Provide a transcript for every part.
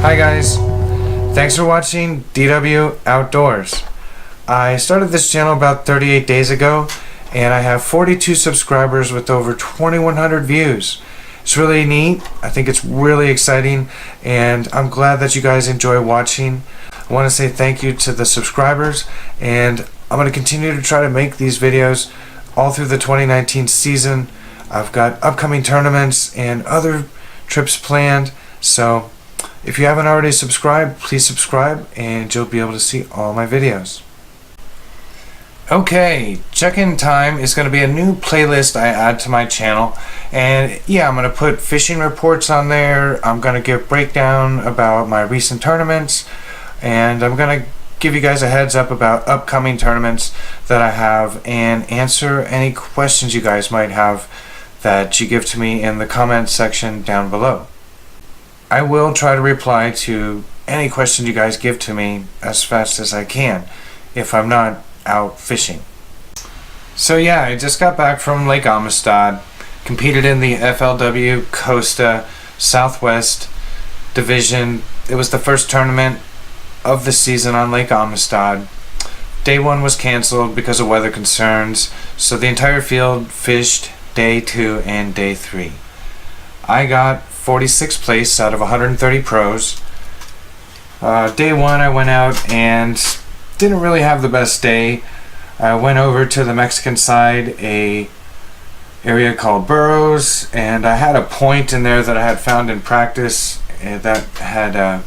Hi guys, thanks for watching DW Outdoors. I started this channel about 38 days ago and I have 42 subscribers with over 2,100 views. It's really neat. I think it's really exciting and I'm glad that you guys enjoy watching. I want to say thank you to the subscribers, and I'm going to continue to try to make these videos all through the 2019 season. I've got upcoming tournaments and other trips planned, so if you haven't already subscribed, please subscribe and you'll be able to see all my videos. Okay, check-in time is going to be a new playlist I add to my channel, and yeah, I'm going to put fishing reports on there. I'm going to give breakdown about my recent tournaments, and I'm going to give you guys a heads up about upcoming tournaments that I have and answer any questions you guys might have that you give to me in the comments section down below. I will try to reply to any question you guys give to me as fast as I can if I'm not out fishing. So yeah, I just got back from Lake Amistad, competed in the FLW Costa Southwest Division. It was the first tournament of the season on Lake Amistad. Day 1 was canceled because of weather concerns, so the entire field fished Day 2 and Day 3. I got 46th place out of 130 pros. Day 1 I went out and didn't really have the best day. I went over to the Mexican side, a area called Burros, and I had a point in there that I had found in practice that had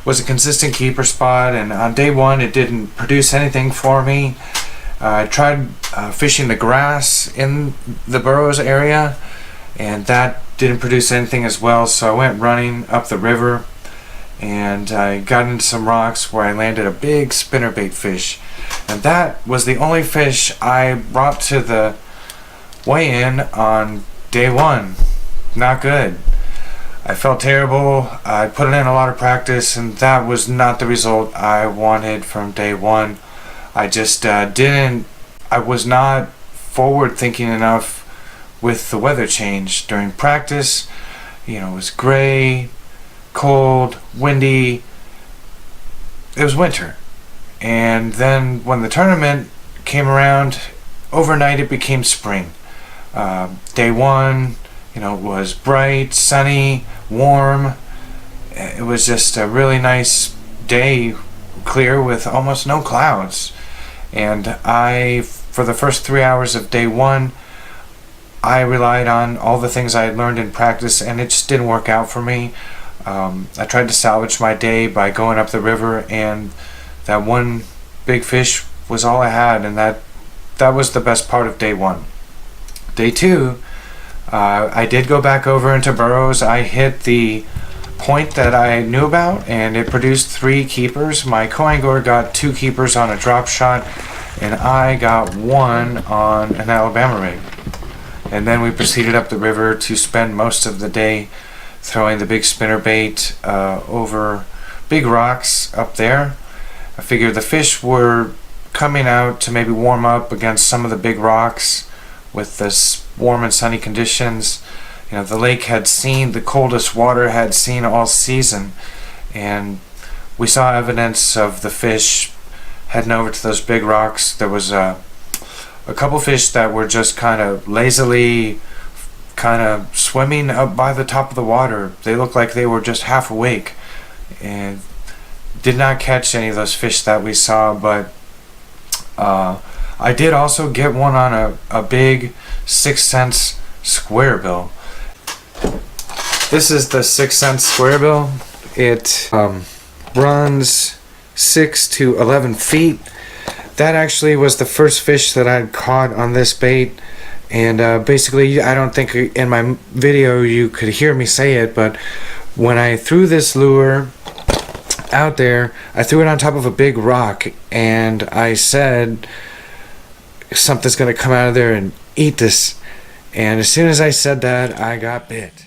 was a consistent keeper spot, and on Day 1 it didn't produce anything for me. I tried fishing the grass in the Burros area, and that didn't produce anything as well, so I went running up the river and I got into some rocks where I landed a big spinnerbait fish, and that was the only fish I brought to the weigh-in on Day 1. Not good. I felt terrible. I put in a lot of practice and that was not the result I wanted from Day 1. I just I was not forward thinking enough with the weather change during practice. You know, it was gray, cold, windy. It was winter. And then when the tournament came around, overnight it became spring. Day 1, you know, was bright, sunny, warm. It was just a really nice day, clear with almost no clouds. And for the first 3 hours of Day 1, I relied on all the things I had learned in practice, and it just didn't work out for me. I tried to salvage my day by going up the river, and that one big fish was all I had, and that was the best part of Day 1. Day 2, I did go back over into Burros. I hit the point that I knew about, and it produced 3 keepers. My co-angler got 2 keepers on a drop shot, and I got 1 on an Alabama rig. And then we proceeded up the river to spend most of the day throwing the big spinnerbait over big rocks up there. I figured the fish were coming out to maybe warm up against some of the big rocks with this warm and sunny conditions. You know, the lake had seen the coldest water had seen all season, and we saw evidence of the fish heading over to those big rocks. There was a couple fish that were just kind of lazily kind of swimming up by the top of the water. They looked like they were just half awake, and did not catch any of those fish that we saw, but I did also get one on a big 6 cents square bill. This is the 6 cents square bill. It runs 6 to 11 feet. That actually was the first fish that I'd caught on this bait, and basically I don't think in my video you could hear me say it, but when I threw this lure out there, I threw it on top of a big rock, and I said something's gonna come out of there and eat this, and as soon as I said that, I got bit.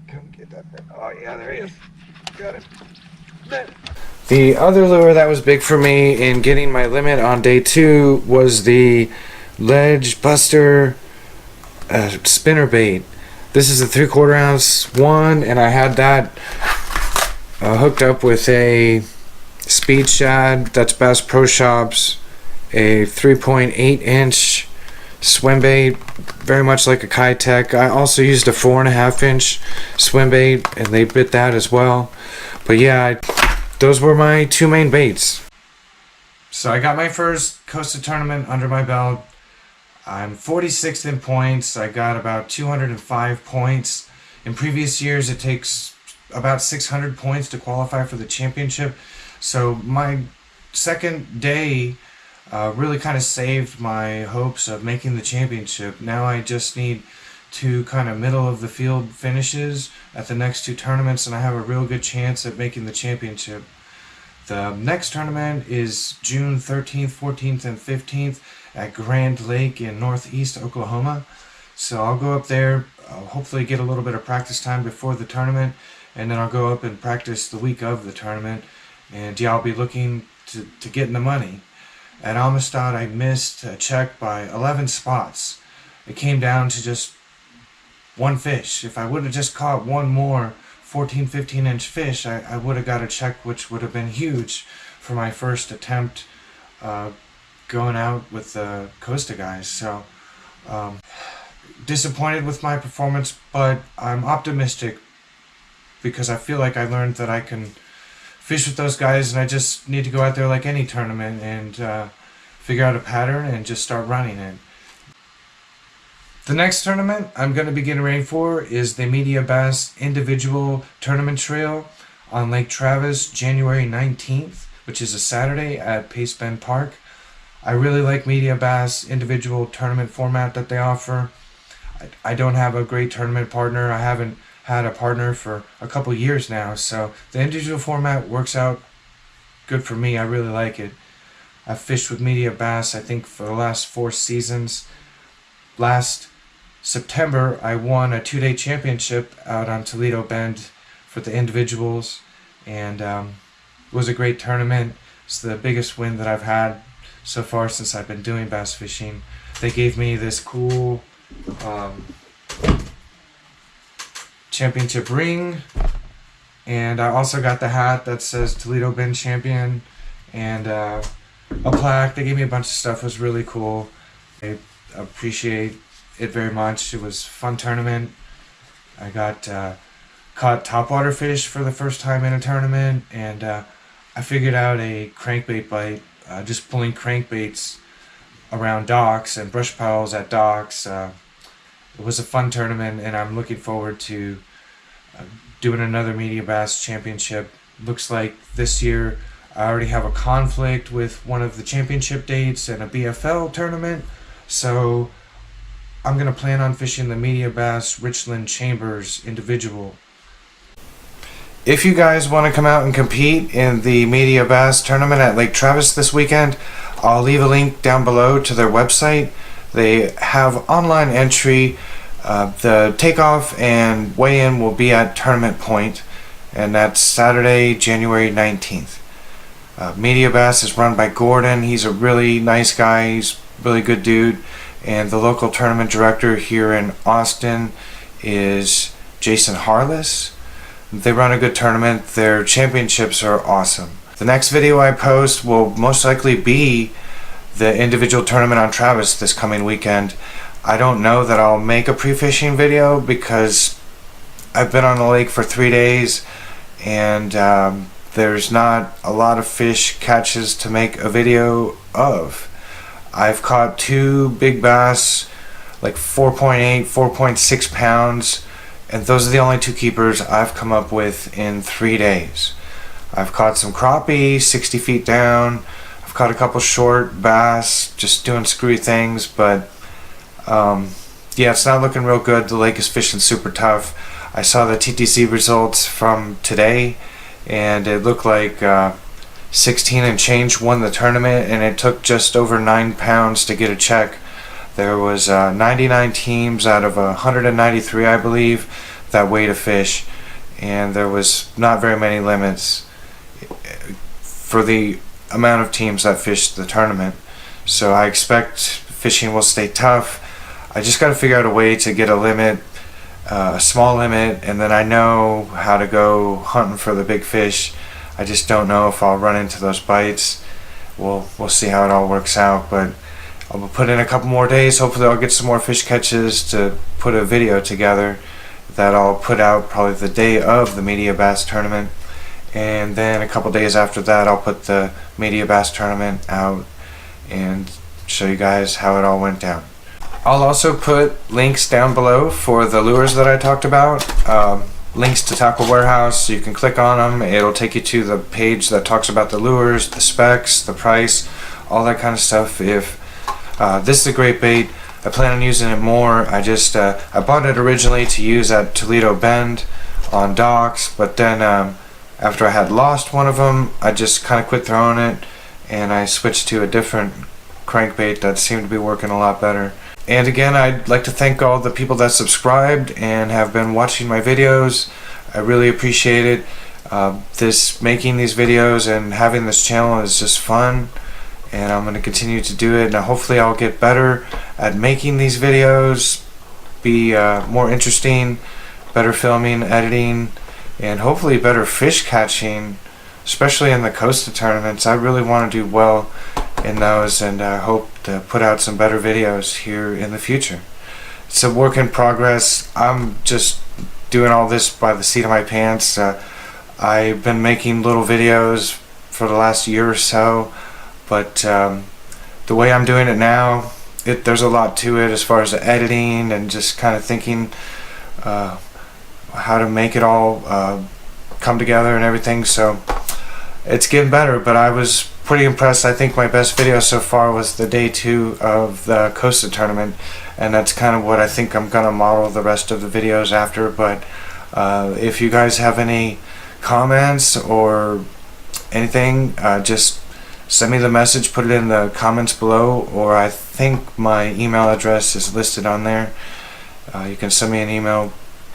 Come get that bit. Oh yeah, there he is. Got it. The other lure that was big for me in getting my limit on Day 2 was the Ledge Buster spinnerbait. This is a 3/4 ounce one, and I had that hooked up with a speed shad. That's Bass Pro Shops, a 3.8 inch swim bait, very much like a Kitech. I also used a 4.5 inch swim bait, and they bit that as well. But yeah, those were my two main baits. So I got my first Costa tournament under my belt. I'm 46th in points. I got about 205 points. In previous years, it takes about 600 points to qualify for the championship. So my second day really kind of saved my hopes of making the championship. Now I just need two kind of middle of the field finishes at the next two tournaments, and I have a real good chance at making the championship. The next tournament is June 13th, 14th, and 15th at Grand Lake in northeast Oklahoma. So I'll go up there, hopefully get a little bit of practice time before the tournament, and then I'll go up and practice the week of the tournament. And yeah, I'll be looking to get in the money. At Amistad, I missed a check by 11 spots. It came down to just one fish. If I would have just caught one more 14, 15-inch fish, I would have got a check, which would have been huge for my first attempt going out with the Costa guys. So disappointed with my performance, but I'm optimistic because I feel like I learned that I can fish with those guys, and I just need to go out there like any tournament and figure out a pattern and just start running it. The next tournament I'm going to be getting ready for is the Media Bass Individual Tournament Trail on Lake Travis, January 19th, which is a Saturday at Pace Bend Park. I really like Media Bass individual tournament format that they offer. I don't have a great tournament partner. I haven't had a partner for a couple years now, so the individual format works out good for me. I really like it. I've fished with Media Bass, I think, for the last 4 seasons. Last September, I won a 2-day championship out on Toledo Bend for the individuals, and it was a great tournament. It's the biggest win that I've had so far since I've been doing bass fishing. They gave me this cool championship ring, and I also got the hat that says Toledo Bend Champion, and a plaque. They gave me a bunch of stuff. It was really cool. I appreciate it very much. It was a fun tournament. I got caught topwater fish for the first time in a tournament, and I figured out a crankbait bite, just pulling crankbaits around docks and brush piles at docks. It was a fun tournament, and I'm looking forward to doing another Media Bass Championship. Looks like this year I already have a conflict with one of the championship dates and a BFL tournament, so I'm going to plan on fishing the Media Bass Richland Chambers individual. If you guys want to come out and compete in the Media Bass tournament at Lake Travis this weekend, I'll leave a link down below to their website. They have online entry. The takeoff and weigh-in will be at Tournament Point, and that's Saturday, January 19th. Media Bass is run by Gordon. He's a really nice guy. He's a really good dude. And the local tournament director here in Austin is Jason Harless. They run a good tournament. Their championships are awesome. The next video I post will most likely be the individual tournament on Travis this coming weekend. I don't know that I'll make a pre-fishing video because I've been on the lake for 3 days, and there's not a lot of fish catches to make a video of. I've caught 2 big bass, like 4.8, 4.6 pounds, and those are the only 2 keepers I've come up with in 3 days. I've caught some crappie 60 feet down. I've caught a couple short bass just doing screwy things, but yeah, it's not looking real good. The lake is fishing super tough. I saw the TTC results from today, and it looked like 16 and change won the tournament, and it took just over 9 pounds to get a check. There was 99 teams out of 193, I believe, that weighed a fish, and there was not very many limits for the amount of teams that fished the tournament. So I expect fishing will stay tough. I just got to figure out a way to get a limit a small limit, and then I know how to go hunting for the big fish. I just don't know if I'll run into those bites. We'll see how it all works out, but I'll put in a couple more days. Hopefully I'll get some more fish catches to put a video together that I'll put out probably the day of the media bass tournament, and then a couple days after that I'll put the media bass tournament out and show you guys how it all went down. I'll also put links down below for the lures that I talked about, links to Tackle Warehouse, so you can click on them. It'll take you to the page that talks about the lures, the specs, the price, all that kind of stuff. If this is a great bait, I plan on using it more. I bought it originally to use at Toledo Bend on docks, but then after I had lost one of them, I just kind of quit throwing it, and I switched to a different crankbait that seemed to be working a lot better. And again, I'd like to thank all the people that subscribed and have been watching my videos. I really appreciate it. Making these videos and having this channel is just fun, and I'm going to continue to do it. Now hopefully I'll get better at making these videos, be more interesting, better filming, editing, and hopefully better fish catching, especially in the Costa tournaments. I really want to do well in those, and I hope to put out some better videos here in the future. It's a work in progress. I'm just doing all this by the seat of my pants. I've been making little videos for the last year or so, but the way I'm doing it now, there's a lot to it as far as the editing and just kind of thinking how to make it all come together and everything. So it's getting better, but I was pretty impressed. I think my best video so far was the day 2 of the Costa tournament, and that's kind of what I think I'm gonna model the rest of the videos after. But if you guys have any comments or anything, just send me the message, put it in the comments below, or I think my email address is listed on there. You can send me an email.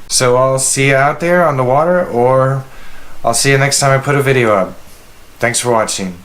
So I'll see you out there on the water, or I'll see you next time I put a video up. Thanks for watching.